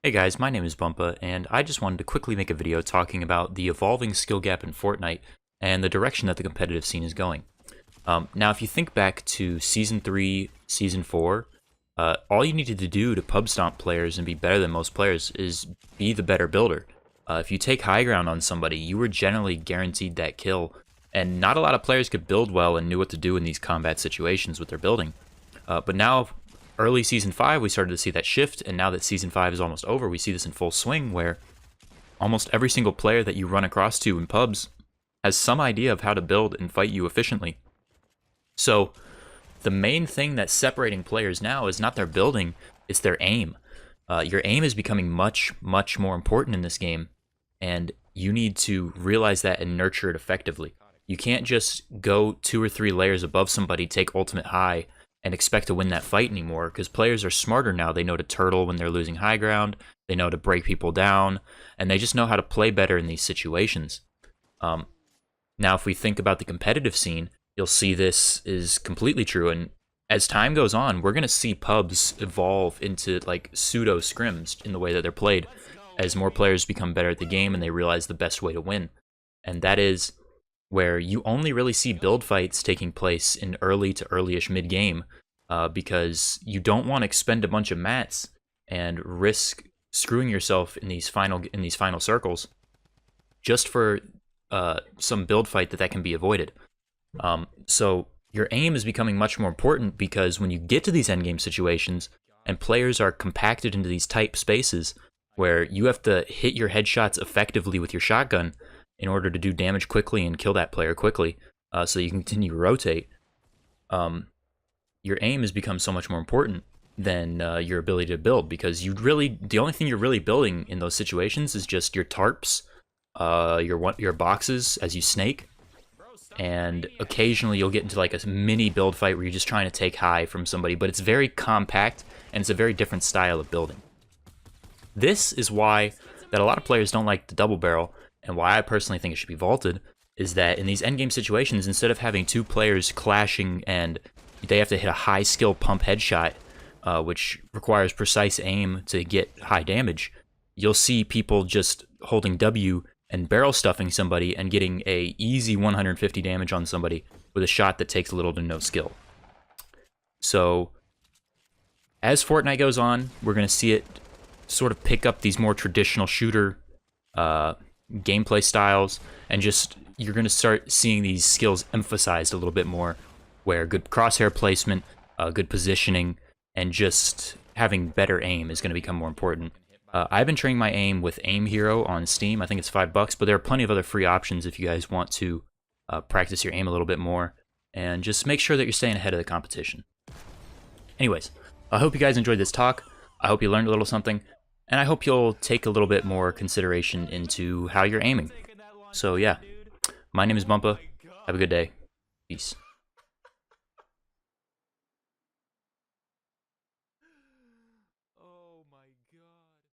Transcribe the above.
Hey guys, my name is Bumpa, and I just wanted to quickly make a video talking about the evolving skill gap in Fortnite and the direction that the competitive scene is going. Now, if you think back to Season 3, Season 4, all you needed to do to pub stomp players and be better than most players is be the better builder. If you take high ground on somebody, you were generally guaranteed that kill, and not a lot of players could build well and knew what to do in these combat situations with their building. But now, early Season 5, we started to see that shift, and now that Season 5 is almost over, we see this in full swing, where almost every single player that you run across to in pubs has some idea of how to build and fight you efficiently. So, the main thing that's separating players now is not their building, it's their aim. Your aim is becoming much, much more important in this game, and you need to realize that and nurture it effectively. You can't just go 2 or 3 layers above somebody, take ultimate high, and expect to win that fight anymore, because players are smarter now. They know to turtle when they're losing high ground, they know to break people down, and they just know how to play better in these situations. Now, if we think about the competitive scene, you'll see this is completely true, and as time goes on, we're going to see pubs evolve into like pseudo scrims in the way that they're played, as more players become better at the game and they realize the best way to win. And that is where you only really see build fights taking place in early to early-ish mid-game, because you don't want to expend a bunch of mats and risk screwing yourself in these final circles just for some build fight that can be avoided. So your aim is becoming much more important, because when you get to these endgame situations and players are compacted into these tight spaces where you have to hit your headshots effectively with your shotgun in order to do damage quickly and kill that player quickly, so you can continue to rotate, your aim has become so much more important than your ability to build, because the only thing you're really building in those situations is just your tarps, your boxes as you snake, and occasionally you'll get into like a mini build fight where you're just trying to take high from somebody, but it's very compact and it's a very different style of building. This is why that a lot of players don't like the double barrel, and why I personally think it should be vaulted, is that in these endgame situations, instead of having 2 players clashing and they have to hit a high skill pump headshot, which requires precise aim to get high damage, you'll see people just holding W and barrel stuffing somebody and getting a easy 150 damage on somebody with a shot that takes little to no skill. So as Fortnite goes on, we're going to see it sort of pick up these more traditional shooter gameplay styles, and just you're going to start seeing these skills emphasized a little bit more, where good crosshair placement, good positioning, and just having better aim is going to become more important. I've been training my aim with Aim Hero on Steam. I think it's $5, but there are plenty of other free options if you guys want to practice your aim a little bit more, and just make sure that you're staying ahead of the competition. Anyways, I hope you guys enjoyed this talk. I hope you learned a little something, and I hope you'll take a little bit more consideration into how you're aiming. So yeah, my name is Bumpa. Have a good day. Peace.